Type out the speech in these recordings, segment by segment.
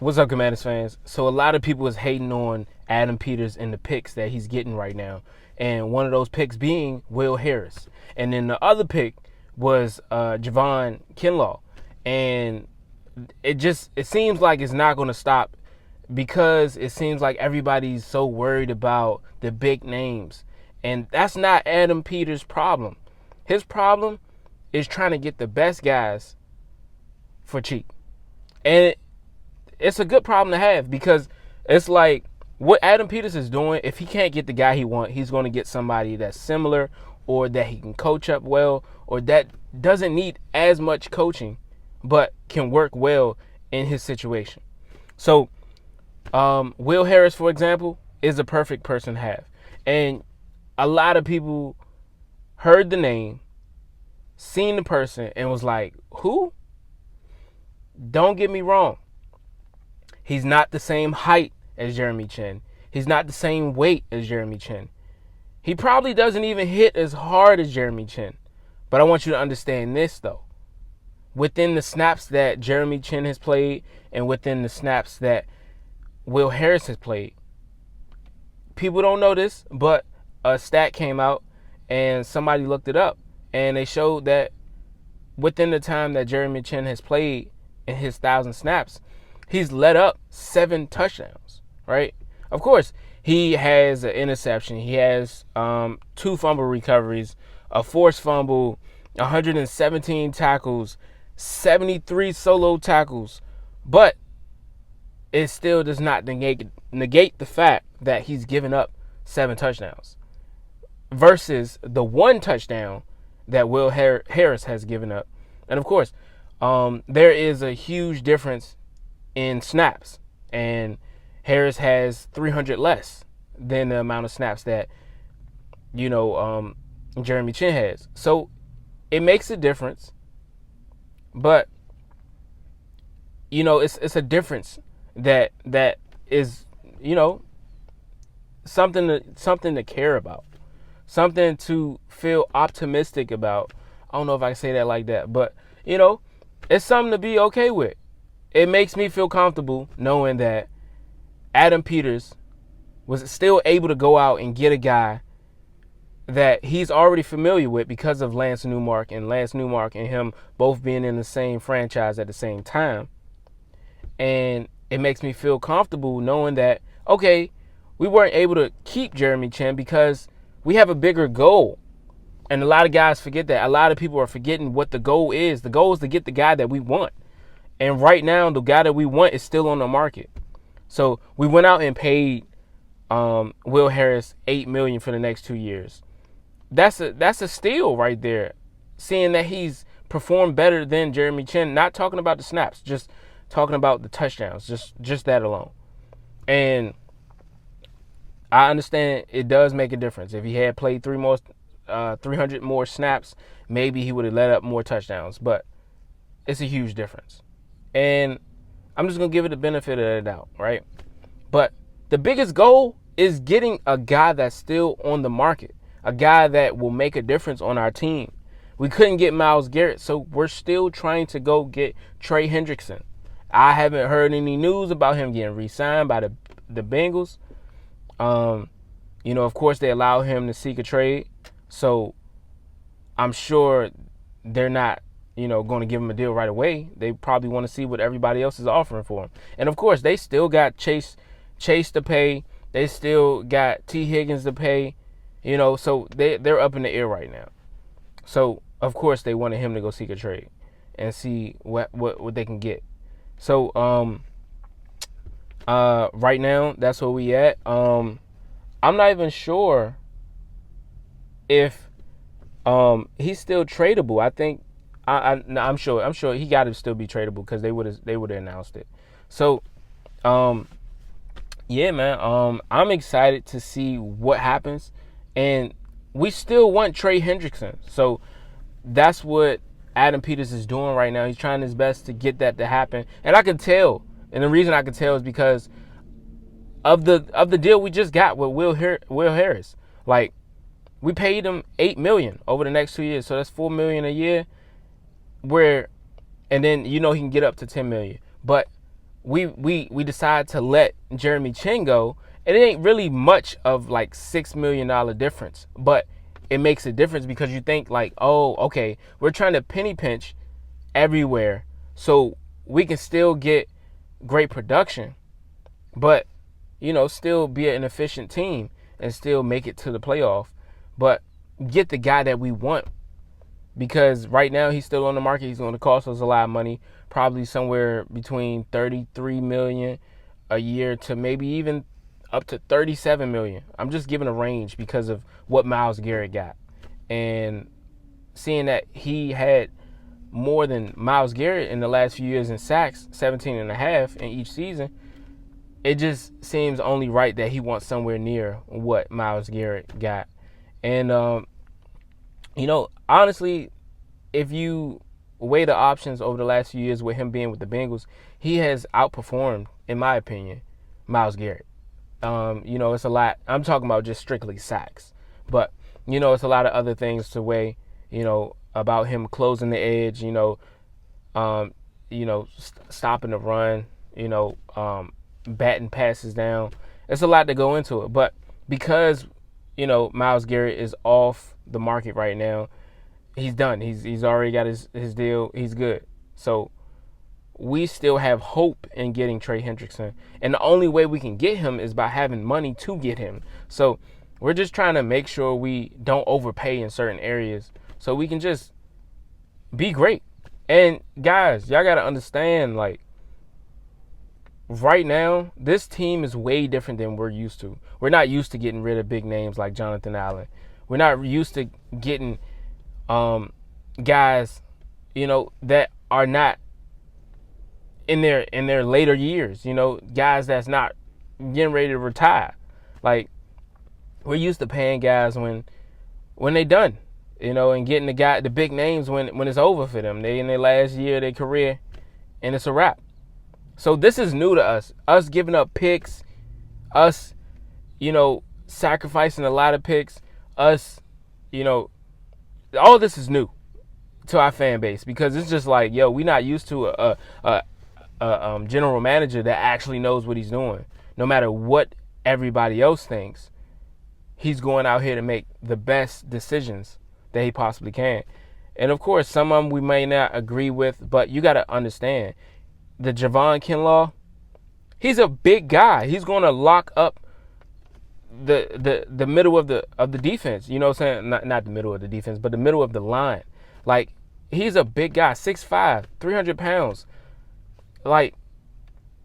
What's up, Commanders fans? So a lot of people is hating on Adam Peters and the picks that he's getting right now, and one of those picks being Will Harris, and then the other pick was Javon Kinlaw, and it seems like it's not going to stop because it seems like everybody's so worried about the big names, and that's not Adam Peters' problem. His problem is trying to get the best guys for cheap, and it's a good problem to have because it's like what Adam Peters is doing. If he can't get the guy he wants, he's going to get somebody that's similar or that he can coach up well or that doesn't need as much coaching but can work well in his situation. So Will Harris, for example, is a perfect person to have. And a lot of people heard the name, seen the person, and was like, who? Don't get me wrong. He's not the same height as Jeremy Chinn. He's not the same weight as Jeremy Chinn. He probably doesn't even hit as hard as Jeremy Chinn. But I want you to understand this, though. Within the snaps that Jeremy Chinn has played and within the snaps that Will Harris has played, people don't know this, but a stat came out and somebody looked it up. And they showed that within the time that Jeremy Chinn has played in his 1,000 snaps, he's let up 7 touchdowns, right? Of course, he has an interception. He has 2 fumble recoveries, a forced fumble, 117 tackles, 73 solo tackles. But it still does not negate the fact that he's given up 7 touchdowns versus the 1 touchdown that Will Harris has given up. And of course, there is a huge difference in snaps, and Harris has 300 less than the amount of snaps that Jeremy Chinn has. So it makes a difference, but it's a difference that is something to care about, something to feel optimistic about. I don't know if I can say that like that, but it's something to be okay with. It makes me feel comfortable knowing that Adam Peters was still able to go out and get a guy that he's already familiar with because of Lance Newmark and him both being in the same franchise at the same time. And it makes me feel comfortable knowing that, okay, we weren't able to keep Jeremy Chinn because we have a bigger goal. And a lot of guys forget that. A lot of people are forgetting what the goal is. The goal is to get the guy that we want. And right now, the guy that we want is still on the market. So we went out and paid Will Harris $8 million for the next 2 years. That's a steal right there. Seeing that he's performed better than Jeremy Chinn. Not talking about the snaps, just talking about the touchdowns. Just that alone. And I understand it does make a difference. If he had played 300 more snaps, maybe he would have let up more touchdowns. But it's a huge difference. And I'm just going to give it the benefit of the doubt, right? But the biggest goal is getting a guy that's still on the market, a guy that will make a difference on our team. We couldn't get Myles Garrett, so we're still trying to go get Trey Hendrickson. I haven't heard any news about him getting re-signed by the Bengals. Of course, they allow him to seek a trade, so I'm sure they're not going to give him a deal right away. They probably want to see what everybody else is offering for him. And of course, they still got Chase to pay. They still got T. Higgins to pay. So they're up in the air right now. So of course they wanted him to go seek a trade and see what they can get. So right now that's where we at. I'm not even sure if he's still tradable. I think I'm sure he got to still be tradable because they would have announced it. So, yeah, man. I'm excited to see what happens, and we still want Trey Hendrickson. So that's what Adam Peters is doing right now. He's trying his best to get that to happen, and I can tell. And the reason I can tell is because of the deal we just got with Will Harris. Like, we paid him $8 million over the next 2 years, so that's $4 million a year. And then he can get up to $10 million. But we decide to let Jeremy Chin go, and it ain't really much of like $6 million difference, but it makes a difference because you think like, oh, okay, we're trying to penny pinch everywhere so we can still get great production, but still be an efficient team and still make it to the playoff, but get the guy that we want. Because right now he's still on the market. He's going to cost us a lot of money, probably somewhere between 33 million a year to maybe even up to 37 million. I'm just giving a range because of what Myles Garrett got. And seeing that he had more than Myles Garrett in the last few years in sacks, 17 and a half in each season, it just seems only right that he wants somewhere near what Myles Garrett got. And honestly, if you weigh the options over the last few years with him being with the Bengals, he has outperformed, in my opinion, Myles Garrett. It's a lot. I'm talking about just strictly sacks. But, it's a lot of other things to weigh, about him closing the edge, stopping the run, batting passes down. It's a lot to go into it. But because, Myles Garrett is off the market right now, he's done. He's already got his deal. He's good. So we still have hope in getting Trey Hendrickson. And the only way we can get him is by having money to get him. So we're just trying to make sure we don't overpay in certain areas so we can just be great. And guys, y'all got to understand, like, right now, this team is way different than we're used to. We're not used to getting rid of big names like Jonathan Allen. We're not used to getting guys, that are not in their later years, guys that's not getting ready to retire. Like, we're used to paying guys when they done, and getting the big names when it's over for them. They in their last year of their career and it's a wrap. So this is new to us. Us giving up picks, us, sacrificing a lot of picks, us, all this is new to our fan base because it's just like, we're not used to a general manager that actually knows what he's doing. No matter what everybody else thinks, he's going out here to make the best decisions that he possibly can. And of course, some of them we may not agree with, but you got to understand, the Javon Kinlaw, he's a big guy. He's going to lock up the middle of the defense. You know what I'm saying? Not the middle of the defense, but the middle of the line. Like, he's a big guy, 6'5", 300 pounds. Like,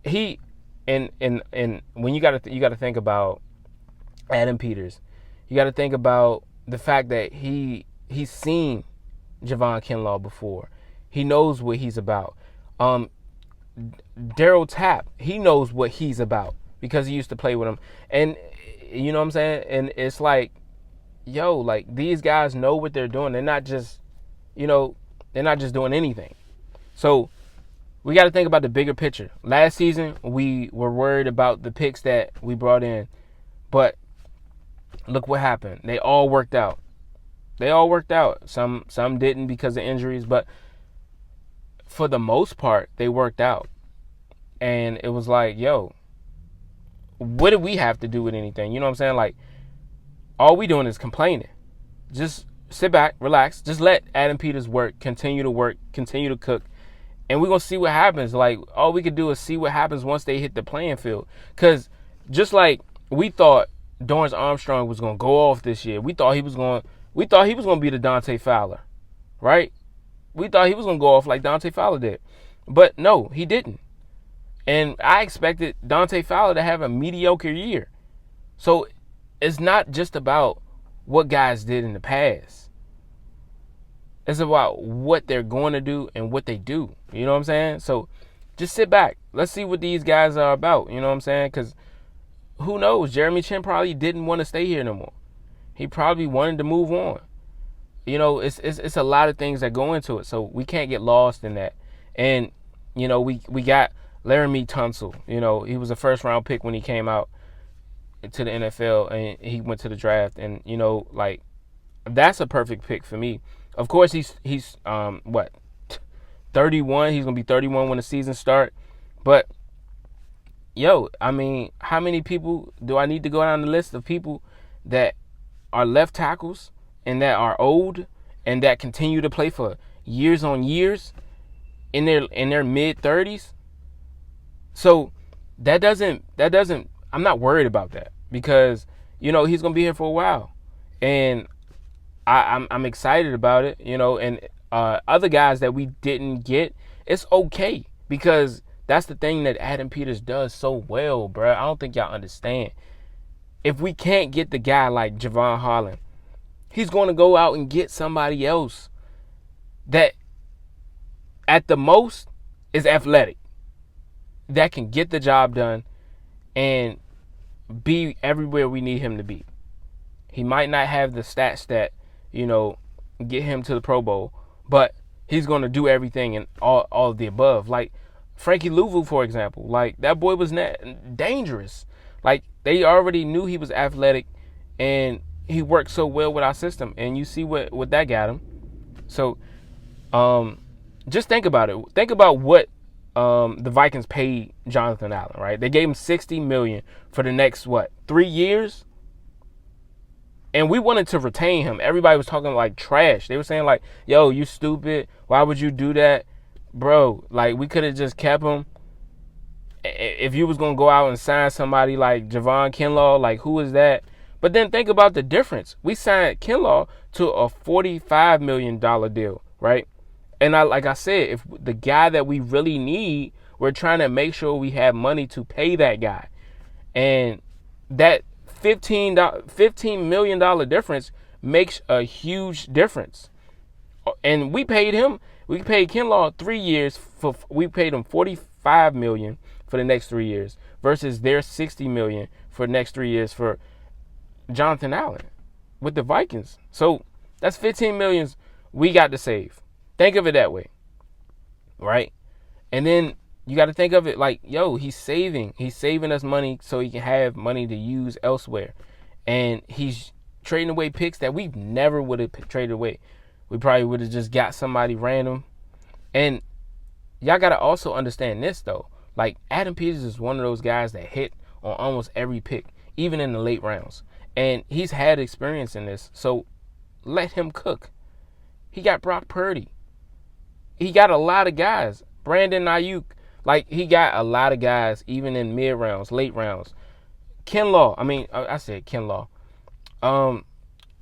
he and when you gotta think about Adam Peters, you gotta think about the fact that he's seen Javon Kinlaw before. He knows what he's about. Daryl Tapp, he knows what he's about because he used to play with him. And you know what I'm saying? And it's like, like, these guys know what they're doing. They're not just, they're not just doing anything. So we got to think about the bigger picture. Last season, we were worried about the picks that we brought in. But look what happened. They all worked out. Some didn't because of injuries, but for the most part, they worked out. And it was like, what do we have to do with anything? You know what I'm saying? Like, all we doing is complaining. Just sit back, relax. Just let Adam Peters work, continue to cook. And we're going to see what happens. Like, all we could do is see what happens once they hit the playing field. Because just like we thought Dorrance Armstrong was going to go off this year, we thought he was going to be the Dante Fowler, right? We thought he was going to go off like Dante Fowler did. But no, he didn't. And I expected Dante Fowler to have a mediocre year. So it's not just about what guys did in the past. It's about what they're going to do and what they do. You know what I'm saying? So just sit back. Let's see what these guys are about. You know what I'm saying? Because who knows? Jeremy Chin probably didn't want to stay here no more. He probably wanted to move on. It's a lot of things that go into it. So we can't get lost in that. And, we got Laramie Tunsil. He was a first-round pick when he came out to the NFL, and he went to the draft. And, that's a perfect pick for me. Of course, he's 31. He's going to be 31 when the season starts. But I mean, how many people do I need to go down the list of people that are left tackles and that are old and that continue to play for years on years in their mid 30s? So that doesn't I'm not worried about that because he's gonna be here for a while, and I'm excited about it. And other guys that we didn't get, it's okay because that's the thing that Adam Peters does so well, bro. I don't think y'all understand. If we can't get the guy like Javon Holland, he's going to go out and get somebody else that at the most is athletic, that can get the job done and be everywhere we need him to be. He might not have the stats that, get him to the Pro Bowl, but he's going to do everything and all of the above. Like Frankie Louvu, for example. Like, that boy was dangerous. Like, they already knew he was athletic, and he worked so well with our system. And you see what that got him. So, just think about it. Think about what the Vikings paid Jonathan Allen, right? They gave him $60 million for the next, 3 years? And we wanted to retain him. Everybody was talking like trash. They were saying like, yo, you stupid. Why would you do that? Bro, like, we could have just kept him. If you was going to go out and sign somebody like Javon Kinlaw, like, who is that? But then think about the difference. We signed Kinlaw to a $45 million deal, right? And like I said, if the guy that we really need, we're trying to make sure we have money to pay that guy. And that $15 million difference makes a huge difference. And we paid Kinlaw 3 years we paid him $45 million for the next 3 years versus their $60 million for the next 3 years for Jonathan Allen with the Vikings. So that's $15 million we got to save. Think of it that way, right? And then you got to think of it like, yo, he's saving us money so he can have money to use elsewhere. And he's trading away picks that we never would have traded away. We probably would have just got somebody random. And y'all got to also understand this, though. Like, Adam Peters is one of those guys that hit on almost every pick, even in the late rounds. And he's had experience in this, so let him cook. He got Brock Purdy. He got a lot of guys. Brandon Ayuk. Like, he got a lot of guys, even in mid rounds, late rounds. I said Kinlaw. The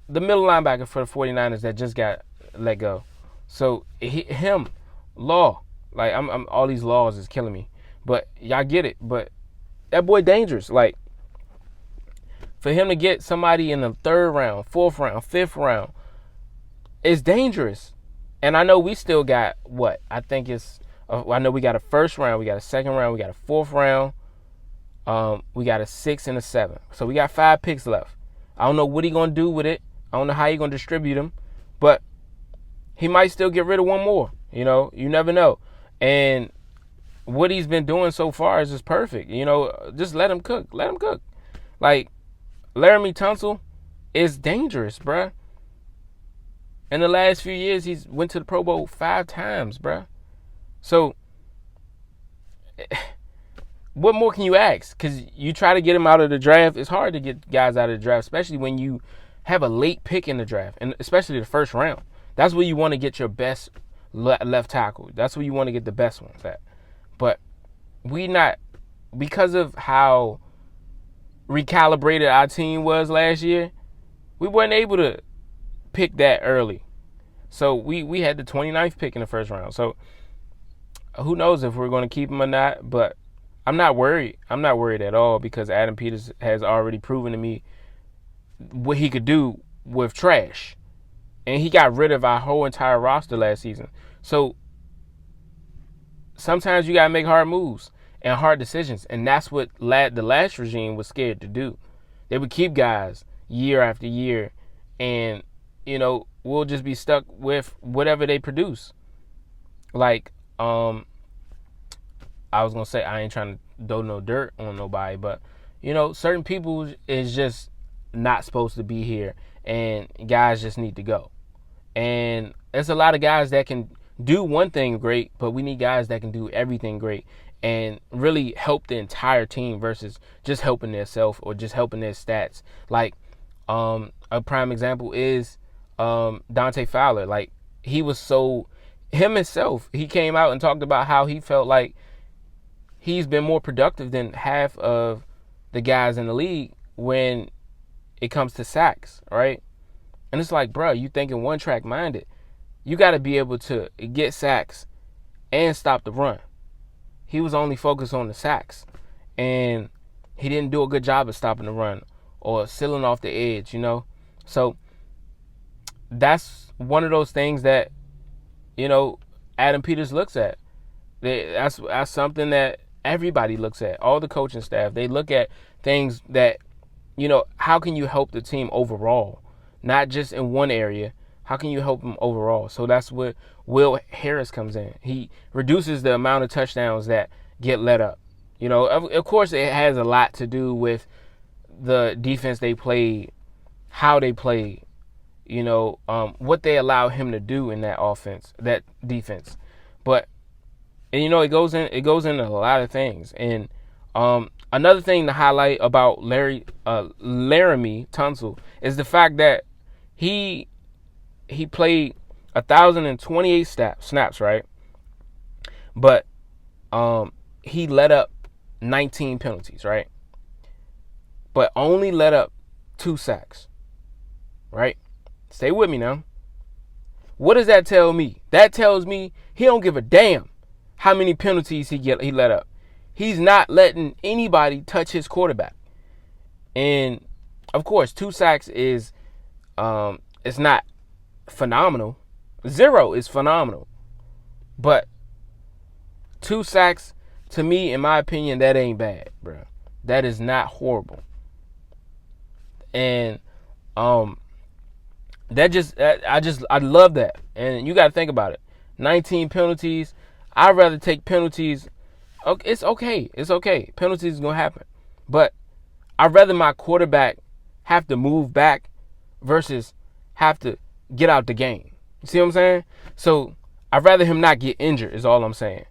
middle linebacker for the 49ers that just got let go. So, Law. Like, I'm all these laws is killing me. But y'all get it. But that boy dangerous. Like, for him to get somebody in the 3rd round, 4th round, 5th round, it's dangerous. And I know we still got I think it's. I know we got a 1st round, we got a 2nd round, we got a 4th round, we got a 6th and a 7th. So we got 5 picks left. I don't know what he gonna do with it. I don't know how he gonna distribute them, but he might still get rid of one more. You never know. And what he's been doing so far is just perfect. Just let him cook. Let him cook. Like, Laramie Tunsil is dangerous, bruh. In the last few years, he's went to the Pro Bowl 5 times, bruh. So, what more can you ask? Because you try to get him out of the draft. It's hard to get guys out of the draft, especially when you have a late pick in the draft, and especially the 1st round. That's where you want to get your best left tackle. That's where you want to get the best ones at. But because of how recalibrated our team was last year, we weren't able to pick that early. So we had the 29th pick in the 1st round. So who knows if we're going to keep him or not, but I'm not worried. I'm not worried at all because Adam Peters has already proven to me what he could do with trash. And he got rid of our whole entire roster last season. So sometimes you got to make hard moves and hard decisions. And that's what the last regime was scared to do. They would keep guys year after year and, we'll just be stuck with whatever they produce. Like, I was going to say I ain't trying to throw no dirt on nobody, but, certain people is just not supposed to be here, and guys just need to go. And there's a lot of guys that can do one thing great, but we need guys that can do everything great. and really help the entire team versus just helping themselves or just helping their stats. Like, a prime example is Dante Fowler. Like, he was so him himself. He came out and talked about how he felt like he's been more productive than half of the guys in the league when it comes to sacks, right? And it's like, bro, you thinking one track minded. You got to be able to get sacks and stop the run. He was only focused on the sacks, and he didn't do a good job of stopping the run or sealing off the edge, So that's one of those things that, Adam Peters looks at. That's something that everybody looks at. All the coaching staff, they look at things that, how can you help the team overall, not just in one area. How can you help them overall? So that's where Will Harris comes in. He reduces the amount of touchdowns that get let up. Of course, it has a lot to do with the defense they played, how they played, what they allow him to do in that offense, that defense. But it goes into a lot of things. And another thing to highlight about Laramie Tunsil is the fact that he played 1,028 snaps, right? But he let up 19 penalties, right? But only let up 2 sacks, right? Stay with me now. What does that tell me? That tells me he don't give a damn how many penalties he let up. He's not letting anybody touch his quarterback. And of course, 2 sacks is it's not phenomenal. 0 is phenomenal. But 2 sacks, to me, in my opinion, that ain't bad, bro. That is not horrible. And I love that. And you got to think about it. 19 penalties. I'd rather take penalties. Okay, it's okay. It's okay. Penalties is going to happen. But I'd rather my quarterback have to move back versus have to get out the game. You see what I'm saying? So I'd rather him not get injured is all I'm saying.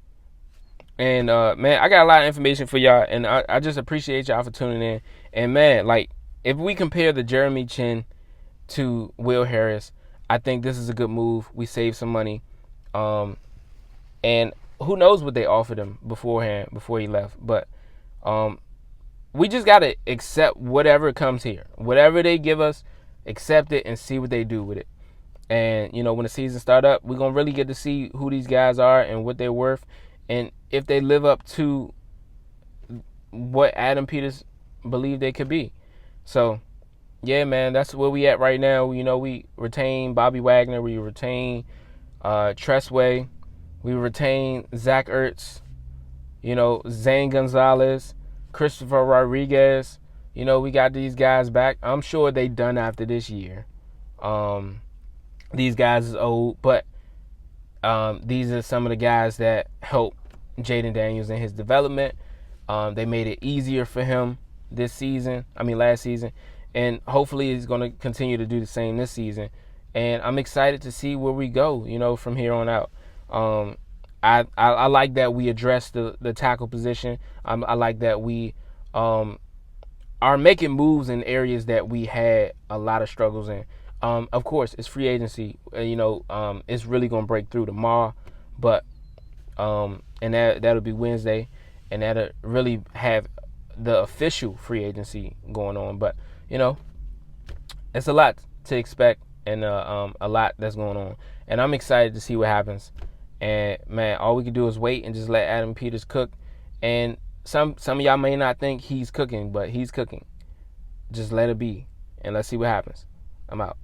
And, man, I got a lot of information for y'all. And I just appreciate y'all for tuning in. And, man, like, if we compare the Jeremy Chin to Will Harris, I think this is a good move. We saved some money. And who knows what they offered him beforehand, before he left. But we just got to accept whatever comes here. Whatever they give us, accept it and see what they do with it. And, when the season start up, we're going to really get to see who these guys are and what they're worth. And if they live up to what Adam Peters believed they could be. So, yeah, man, that's where we at right now. We retain Bobby Wagner. We retain Tressway. We retain Zach Ertz. Zane Gonzalez, Christopher Rodriguez. We got these guys back. I'm sure they done after this year. These guys is old, but these are some of the guys that helped Jaden Daniels in his development. They made it easier for him last season. And hopefully he's going to continue to do the same this season. And I'm excited to see where we go, from here on out. I like that we address the tackle position. I like that we are making moves in areas that we had a lot of struggles in. Of course, it's free agency. It's really going to break through tomorrow. But and that'll be Wednesday. And that'll really have the official free agency going on. But, it's a lot to expect and a lot that's going on. And I'm excited to see what happens. And, man, all we can do is wait and just let Adam Peters cook. And some of y'all may not think he's cooking, but he's cooking. Just let it be. And let's see what happens. I'm out.